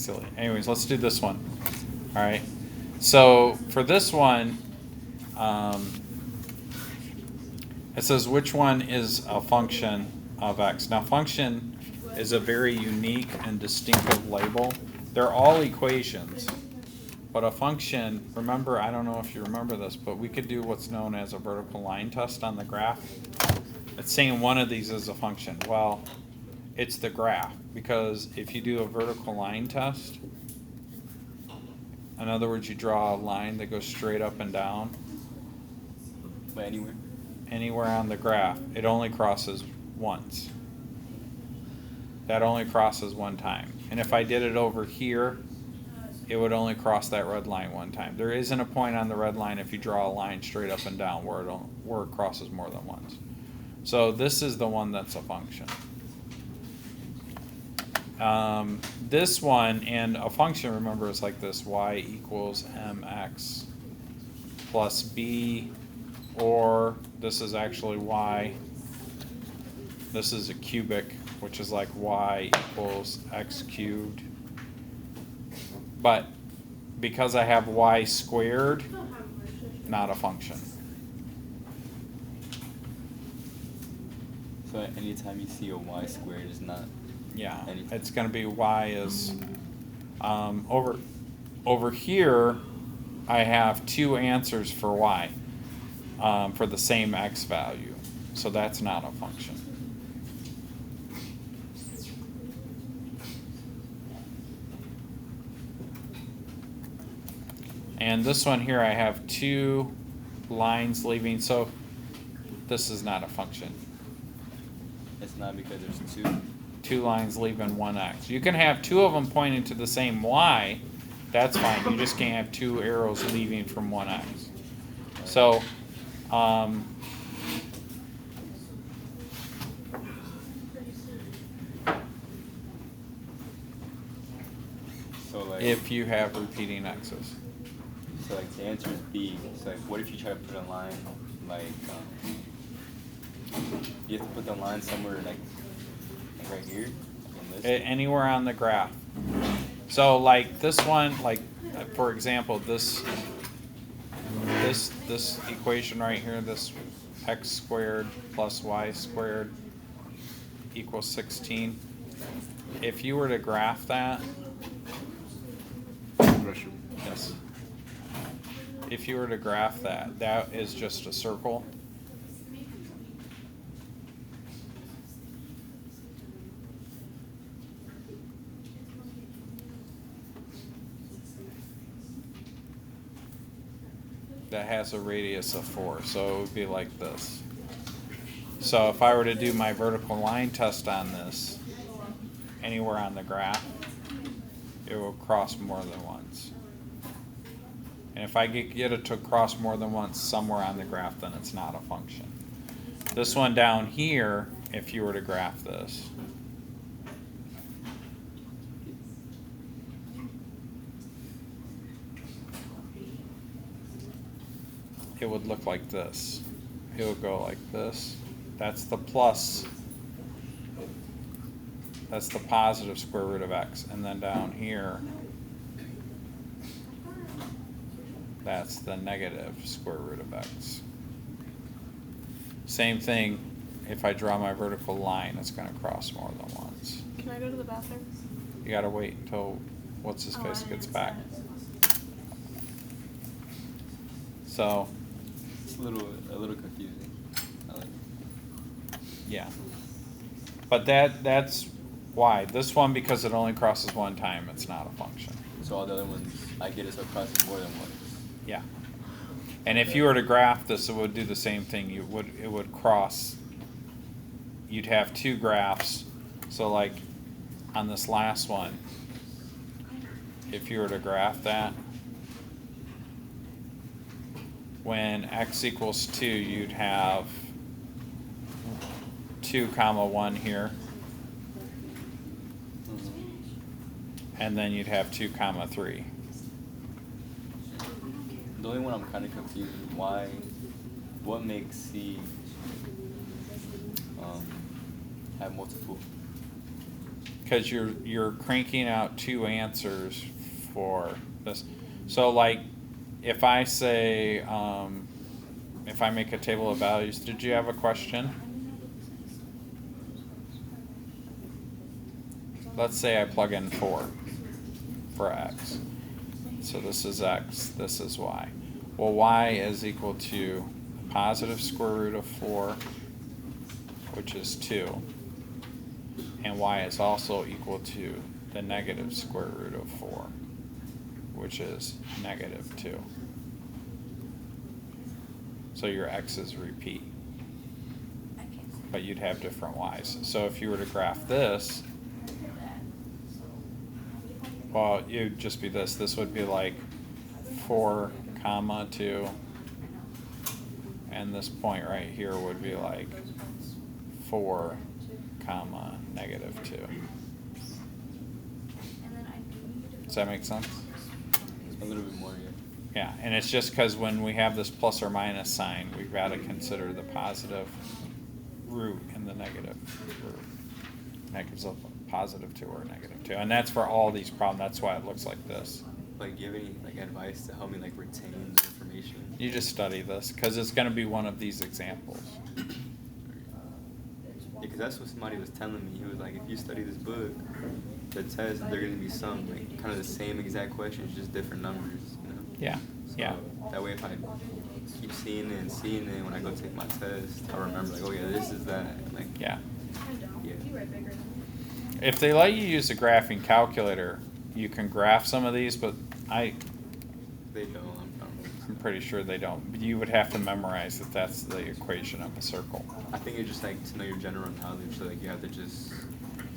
silly. Anyways, let's do this one. All right. So for this one, it says which one is a function of x. Now function is a very unique and distinctive label. They're all equations, but a function, remember, I don't know if you remember this, but we could do what's known as a vertical line test on the graph. It's saying one of these is a function. Well, it's the graph, because if you do a vertical line test, in other words, you draw a line that goes straight up and down. But anywhere? Anywhere on the graph, it only crosses once. That only crosses one time. And if I did it over here, it would only cross that red line one time. There isn't a point on the red line if you draw a line straight up and down where it crosses more than once. So this is the one that's a function. This one, and a function, remember, is like this: y equals mx plus b, or this is actually y. This is a cubic, which is like y equals x cubed. But because I have y squared, not a function. So anytime you see a y squared, it's not. Yeah, anything. it's going to be y is over here. I have two answers for y for the same x value, so that's not a function. And this one here, I have two lines leaving, so this is not a function. It's not because there's two. Two lines leaving one x. You can have two of them pointing to the same y, that's fine. You just can't have two arrows leaving from one x. So, So like, if you have repeating x's. So like the answer is B. So like, what if you try to put a line like you have to put the line somewhere like right here? In this? Anywhere on the graph. So like this one, like for example, this equation right here, this x squared plus y squared equals 16. If you were to graph that, yes. If you were to graph that, that is just a circle. That has a radius of 4, so it would be like this. So if I were to do my vertical line test on this, anywhere on the graph, it will cross more than once. And if I get it to cross more than once somewhere on the graph, then it's not a function. This one down here, if you were to graph this, it would look like this. It would go like this. That's the plus. That's the positive square root of x. And then down here, that's the negative square root of x. Same thing, if I draw my vertical line, it's going to cross more than once. Can I go to the bathroom? You got to wait until what's-his-face gets back. So, It's a little confusing. I like it. yeah. But that's why. This one, because it only crosses one time, it's not a function. So all the other ones, I get it so it crosses more than once. Yeah. And if you were to graph this, it would do the same thing. It would cross. You'd have two graphs. So like on this last one, if you were to graph that, when x equals 2, you'd have 2, 1 here. And then you'd have 2, 3. The only one I'm kind of confused is what makes C have multiple? because you're cranking out two answers for this. So like, if I say, if I make a table of values, did you have a question? Let's say I plug in 4 for x. So this is x, this is y. Well, y is equal to the positive square root of 4, which is 2. And y is also equal to the negative square root of 4, which is negative 2. So your x's repeat, but you'd have different y's. So if you were to graph this, well, it would just be this. This would be like 4, comma 2, and this point right here would be like 4, comma negative 2. Does that make sense? A little bit more, yeah. Yeah, and it's just because when we have this plus or minus sign, we've got to consider the positive root and the negative root. That gives a positive 2 or a negative 2. And that's for all these problems. That's why it looks like this. Like, do you have any like advice to help me like retain the information? You just study this because it's going to be one of these examples. Yeah, because that's what somebody was telling me. He was like, if you study this book, the test, they're going to be some like kind of the same exact questions, just different numbers, you know? Yeah, So yeah. that way, if I keep seeing it and seeing it, when I go take my test, I'll remember like, oh yeah, this is that. Like, Yeah. yeah. If they let you use a graphing calculator, you can graph some of these, but They don't. I'm pretty sure they don't. You would have to memorize that that's the equation of a circle. I think it's just like to know your general knowledge, so like you have to just